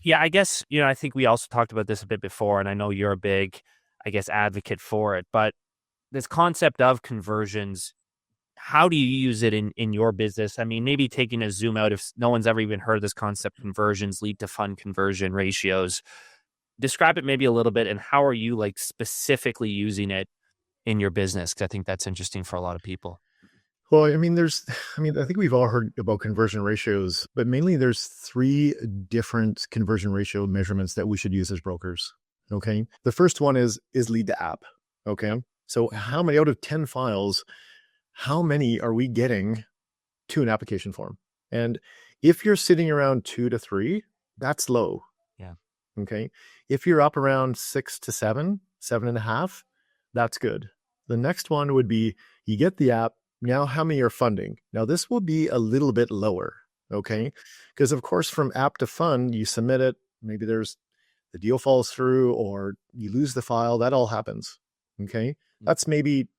Yeah, I guess, I think we also talked about this a bit before, and I know you're a big, I guess, advocate for it, but this concept of conversions, how do you use it in your business? I mean, maybe taking a zoom out, if no one's ever even heard of this concept, conversions, lead to fund conversion ratios. Describe it maybe a little bit, and how are you like specifically using it in your business? Because I think that's interesting for a lot of people. Well, I think we've all heard about conversion ratios, but mainly there's three different conversion ratio measurements that we should use as brokers. Okay. The first one is lead to app. Okay. So how many out of 10 files, how many are we getting to an application form? And if you're sitting around 2 to 3, that's low. Yeah. Okay. If you're up around 6 to 7, 7.5, that's good. The next one would be you get the app. Now, how many are funding? Now, this will be a little bit lower, okay? Because, of course, from app to fund, you submit it. Maybe the deal falls through or you lose the file. That all happens, okay? That's maybe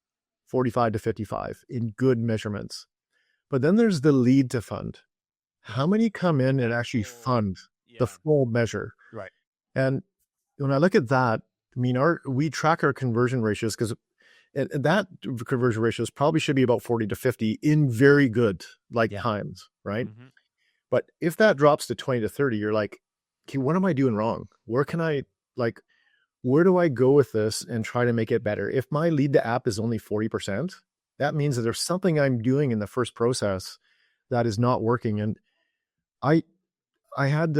45 to 55 in good measurements. But then there's the lead to fund. How many come in and actually fund the full measure? Right. And when I look at that, I mean, we track our conversion ratios because that conversion ratios probably should be about 40 to 50 in very good times, right? Mm-hmm. But if that drops to 20 to 30, you're like, okay, what am I doing wrong? Where do I go with this and try to make it better? If my lead to app is only 40%, that means that there's something I'm doing in the first process that is not working. And I had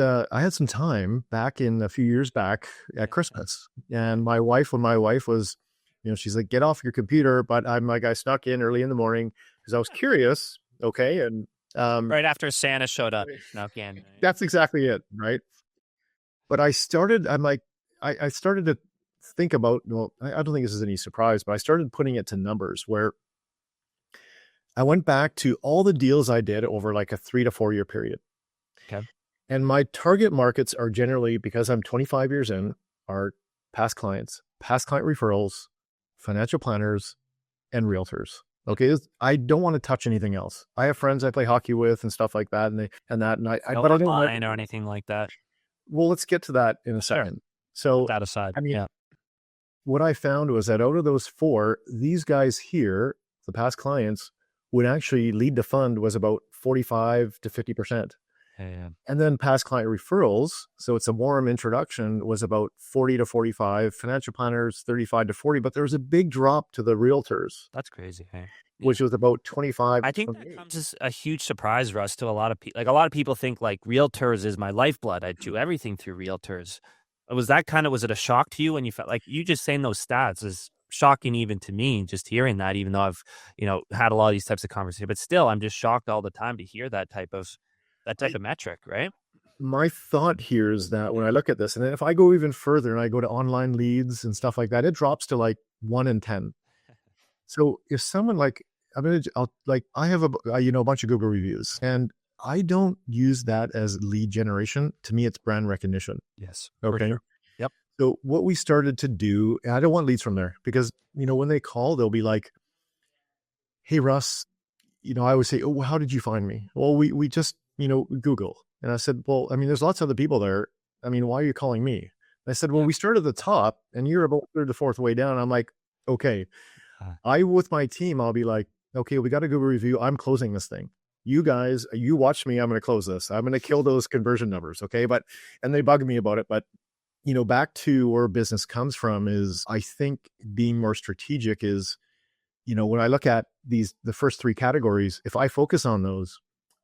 some time back in a few years back at Christmas, and when my wife was, she's like, get off your computer. But I'm like, I snuck in early in the morning because I was curious. Okay. And right after Santa showed up, snuck in. Right? That's exactly it. Right. But I started to think about, I don't think this is any surprise, but I started putting it to numbers where I went back to all the deals I did over like a 3 to 4 year period. Okay. And my target markets are generally, because I'm 25 years in, are past client referrals, financial planners, and realtors. Okay. I don't want to touch anything else. I have friends I play hockey with and stuff like that. No But I don't online or anything like that. Well, let's get to that in a second. Sure. So Put that aside. I mean, what I found was that out of those 4, these guys here, the past clients, would actually lead to fund was about 45 to 50%. Yeah. And then past client referrals, so it's a warm introduction, was about 40 to 45, financial planners 35 to 40, but there was a big drop to the realtors. That's crazy. Hey? Which was about 25. I think that comes as a huge surprise, Russ, to a lot of people. Like, a lot of people think like realtors is my lifeblood. I do everything through realtors. Was it a shock to you when you felt like you just saying those stats is shocking even to me, just hearing that, even though I've, had a lot of these types of conversations, but still I'm just shocked all the time to hear that type of metric, right? My thought here is that when I look at this, and then if I go even further and I go to online leads and stuff like that, it drops to like 1 in 10. So if someone I have a bunch of Google reviews, and I don't use that as lead generation. To me, it's brand recognition. Yes. Okay. Sure. Yep. So what we started to do, and I don't want leads from there because, when they call, they'll be like, hey, Russ, I would say, oh, how did you find me? Well, we just, Google. And I said, well, I mean, there's lots of other people there. I mean, why are you calling me? And I said, well, we started at the top and you're about 3rd to 4th way down. I'm like, okay. With my team, I'll be like, okay, we got a Google review. I'm closing this thing. You guys, you watch me. I'm going to close this. I'm going to kill those conversion numbers. Okay. And they bug me about it. But, back to where business comes from is, I think being more strategic is, when I look at the first 3 categories, if I focus on those,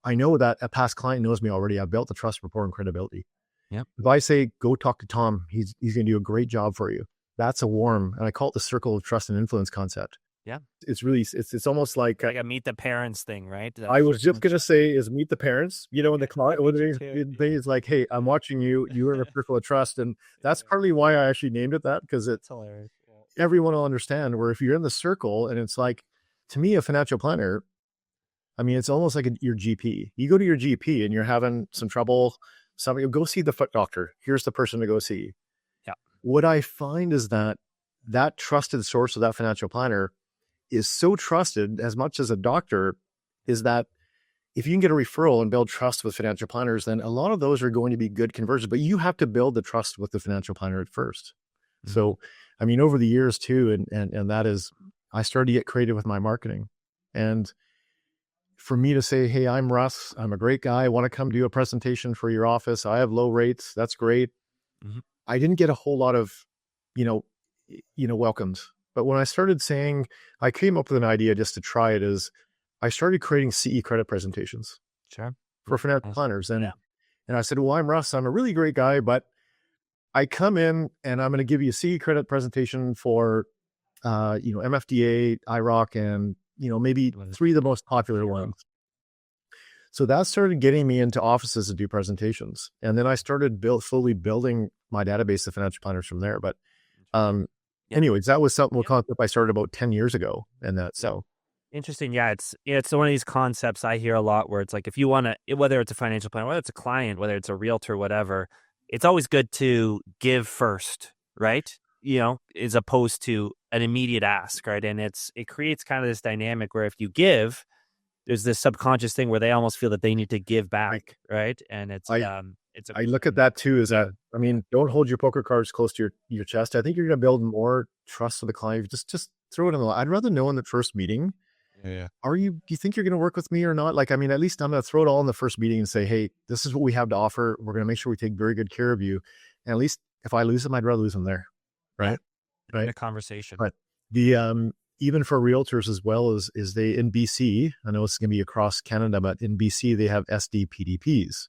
I know that a past client knows me already. I've built the trust, rapport, and credibility. Yep. If I say, go talk to Tom, he's going to do a great job for you. That's a warm, and I call it the circle of trust and influence concept. Yeah. It's really, it's almost like a meet the parents thing, right? I was just going to say is meet the parents, when the client, is like, hey, I'm watching you, you're in a circle of trust. And that's partly why I actually named it that, because it's hilarious. Everyone will understand where if you're in the circle, and it's like, to me, a financial planner, I mean, it's almost like your GP. You go to your GP and you're having some trouble, go see the foot doctor. Here's the person to go see. Yeah. What I find is that trusted source of that financial planner is so trusted as much as a doctor, is that if you can get a referral and build trust with financial planners, then a lot of those are going to be good conversions, but you have to build the trust with the financial planner at first. Mm-hmm. So, I mean, over the years too, and that is, I started to get creative with my marketing. And for me to say, hey, I'm Russ, I'm a great guy, I want to come do a presentation for your office, I have low rates, that's great. Mm-hmm. I didn't get a whole lot of, welcomes. But when I started saying, I came up with an idea just to try it, is I started creating CE credit presentations for financial planners. And I said, well, I'm Russ, I'm a really great guy, but I come in and I'm going to give you a CE credit presentation for, MFDA, IROC, and, maybe 3 of the most popular ones. So that started getting me into offices to do presentations. And then I started slowly building my database of financial planners from there. But anyways, that was something concept I started about 10 years ago. And that, so. Interesting. Yeah. It's one of these concepts I hear a lot where it's like, if you want to, whether it's a financial planner, whether it's a client, whether it's a realtor, whatever, it's always good to give first, right? As opposed to an immediate ask, right? And it creates kind of this dynamic where if you give, there's this subconscious thing where they almost feel that they need to give back, right? And I look at that too, is that, I mean, don't hold your poker cards close to your chest. I think you're going to build more trust with the client. Just throw it in the, I'd rather know in the first meeting, do you think you're going to work with me or not? Like, I mean, at least I'm going to throw it all in the first meeting and say, hey, this is what we have to offer. We're going to make sure we take very good care of you. And at least if I lose them, I'd rather lose them there. Right. In a conversation. But the, even for realtors as well as they in BC, I know it's going to be across Canada, but in BC, they have SDPDPs,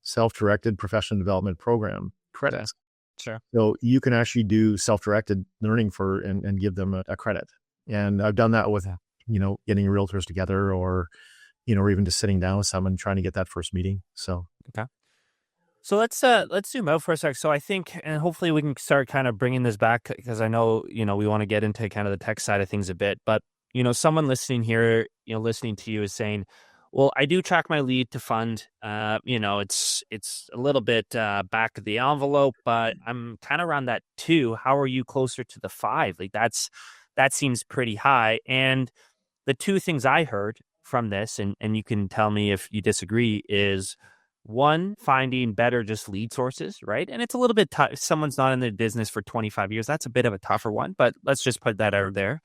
self-directed professional development program credits. Sure. So you can actually do self-directed learning and give them a credit. And I've done that with, getting realtors together or even just sitting down with someone trying to get that first meeting. So, okay. So let's zoom out for a sec. So I think, and hopefully we can start kind of bringing this back, because I know, we want to get into kind of the tech side of things a bit, but, someone listening here, listening to you is saying, well, I do track my lead to fund, it's a little bit back of the envelope, but I'm kind of around that 2. How are you closer to the 5? Like that seems pretty high. And the 2 things I heard from this, and you can tell me if you disagree, is 1, finding better just lead sources, right? And it's a little bit tough. If someone's not in the business for 25 years, that's a bit of a tougher one, but let's just put that out there.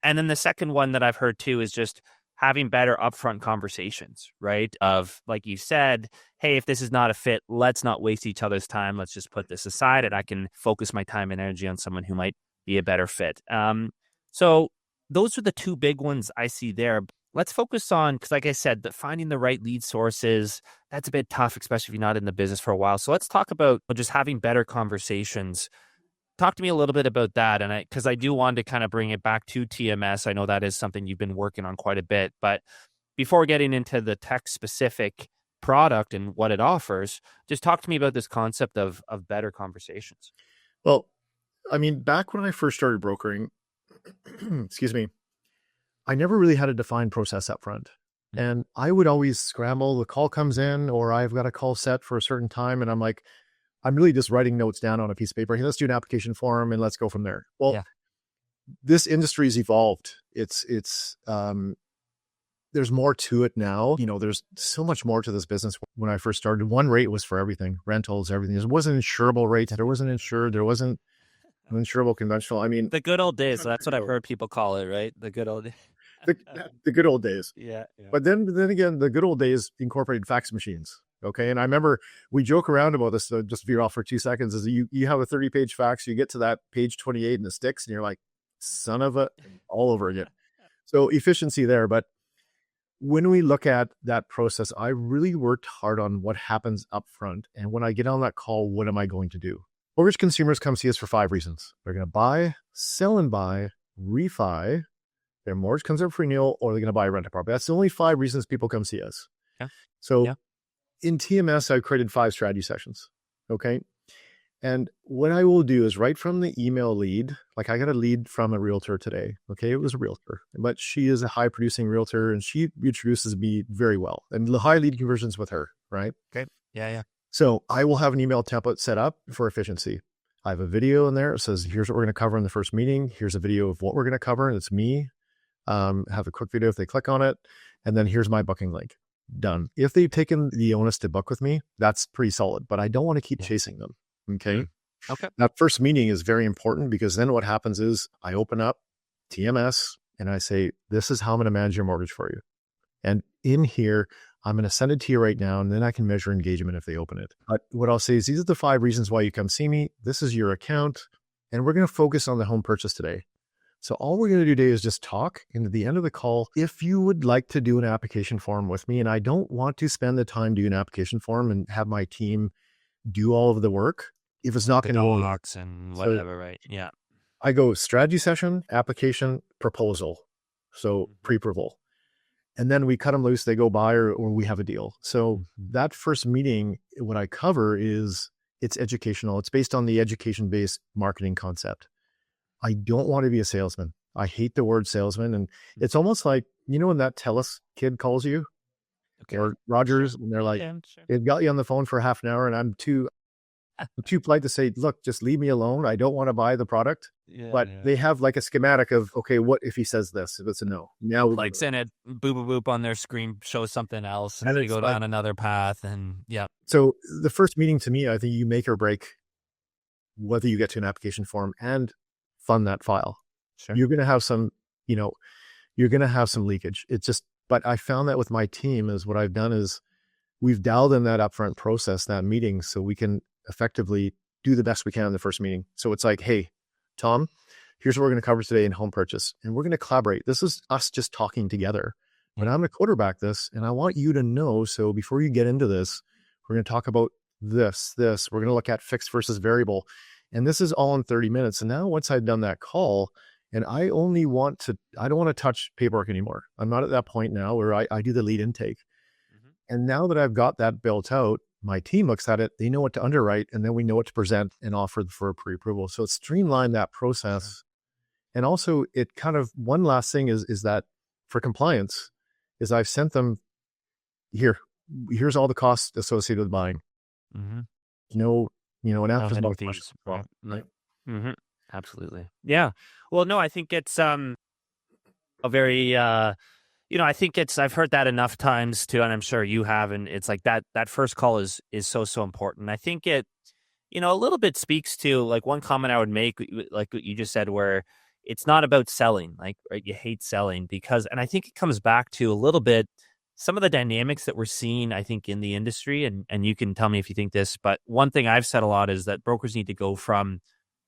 And then the second one that I've heard too is just having better upfront conversations, right? Of, like you said, hey, if this is not a fit, let's not waste each other's time. Let's just put this aside and I can focus my time and energy on someone who might be a better fit. So those are the 2 big ones I see there. Let's focus on, because like I said, finding the right lead sources, that's a bit tough, especially if you're not in the business for a while. So let's talk about just having better conversations. Talk to me a little bit about that. And because I do want to kind of bring it back to TMS. I know that is something you've been working on quite a bit. But before getting into the tech specific product and what it offers, just talk to me about this concept of better conversations. Well, I mean, back when I first started brokering, excuse me, I never really had a defined process up front. And I would always scramble. The call comes in, or I've got a call set for a certain time. And I'm like, I'm really just writing notes down on a piece of paper. Hey, let's do an application form and let's go from there. Well, this industry's evolved. It's there's more to it now. There's so much more to this business. When I first started, one rate was for everything, rentals, everything. There wasn't insurable rates. There wasn't insured. There wasn't an insurable conventional. I mean, the good old days. So that's what I've heard people call it, right? The good old days. The good old days. Yeah. But then again, the good old days incorporated fax machines. Okay. And I remember we joke around about this, just veer off for 2 seconds, is you have a 30-page fax, you get to that page 28 and it sticks and you're like, son of a, all over again. So efficiency there. But when we look at that process, I really worked hard on what happens up front. And when I get on that call, what am I going to do? Mortgage consumers come see us for 5 reasons. They're going to buy, sell and buy, refi, their mortgage comes up for renewal, or they're going to buy a rental property. That's the only 5 reasons people come see us. Yeah. So in TMS, I've created 5 strategy sessions. Okay. And what I will do is right from the email lead, like I got a lead from a realtor today. Okay. It was a realtor, but she is a high producing realtor and she introduces me very well and the high lead conversions with her. Right. Okay. Yeah. So I will have an email template set up for efficiency. I have a video in there. It says, here's what we're going to cover in the first meeting. Here's a video of what we're going to cover. And it's me. Have a quick video if they click on it. And then here's my booking link. done. If they've taken the onus to book with me, that's pretty solid, but I don't want to keep Yeah. chasing them. Okay. Okay. That first meeting is very important because then what happens is I open up TMS and I say, this is how I'm going to manage your mortgage for you. And in here, I'm going to send it to you right now, and then I can measure engagement if they open it. But what I'll say is these are the 5 reasons why you come see me. This is your account, and we're going to focus on the home purchase today. So all we're going to do today is just talk. And at the end of the call, if you would like to do an application form with me, and I don't want to spend the time doing an application form and have my team do all of the work, if it's not The going to work. docs and whatever, right? Yeah. I go strategy session, application, proposal. So pre-approval. And then we cut them loose, they go buy or we have a deal. So that first meeting, what I cover is it's educational. It's based on the education-based marketing concept. I don't want to be a salesman. I hate the word salesman. And it's almost like, you know, when that TELUS kid calls you or Rogers, and they're like, sure. it got you on the phone for half an hour and I'm too polite to say, look, just leave me alone. I don't want to buy the product. But they have like a schematic of, okay, what if he says this? If it's a no. Now Like send it boop, boop, boop on their screen, show something else, and they go down another path. And yeah. So the first meeting to me, I think you make or break whether you get to an application form and fund that file. Sure. You're going to have some, you know, you're going to have some leakage. It's just, but I found that with my team is what I've done is we've dialed in that upfront process, that meeting, so we can effectively do the best we can in the first meeting. So it's like, hey, Tom, here's what we're going to cover today in home purchase. And we're going to collaborate. This is us just talking together. But I'm going to quarterback this and I want you to know. So before you get into this, we're going to talk about this. We're going to look at fixed versus variable. And this is all in 30 minutes. And now once I've done that call, and I don't want to touch paperwork anymore. I'm not at that point now where I do the lead intake. And now that I've got that built out, my team looks at it, they know what to underwrite, and then we know what to present and offer for pre-approval. So it's streamlined that process. And also it kind of, one last thing is that for compliance is I've sent them here's all the costs associated with buying. No, and after about fees. Right. Absolutely. Yeah. Well, no, I think it's a very I think I've heard that enough times too, and I'm sure you have, and it's like that first call is so important. I think it, a little bit speaks to like one comment I would make, like what you just said, where it's not about selling, like, right? You hate selling and I think it comes back to a little bit some of the dynamics that we're seeing, I think, in the industry, and you can tell me if you think this, but one thing I've said a lot is that brokers need to go from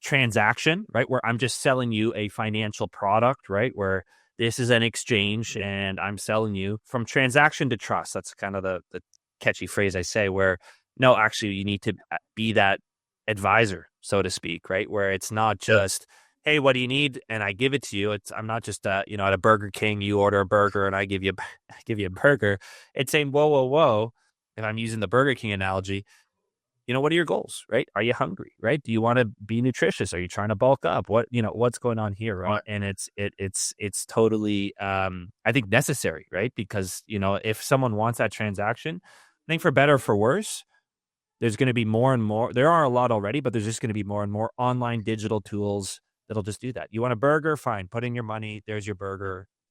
transaction, right, where I'm just selling you a financial product, right, where this is an exchange and I'm selling you, from transaction to trust. That's kind of the catchy phrase I say, where no, actually you need to be that advisor, so to speak, right? Where it's not just, hey, what do you need? And I give it to you. I'm not just, at a Burger King, you order a burger and I give you a burger. It's saying, whoa. If I'm using the Burger King analogy, what are your goals, right? Are you hungry, right? Do you want to be nutritious? Are you trying to bulk up? What's going on here, right? And it's totally, I think, necessary, right? Because, if someone wants that transaction, I think for better or for worse, there's going to be more and more. There are a lot already, but there's just going to be more and more online digital tools that'll just do that. You want a burger? Fine. Put in your money. There's your burger.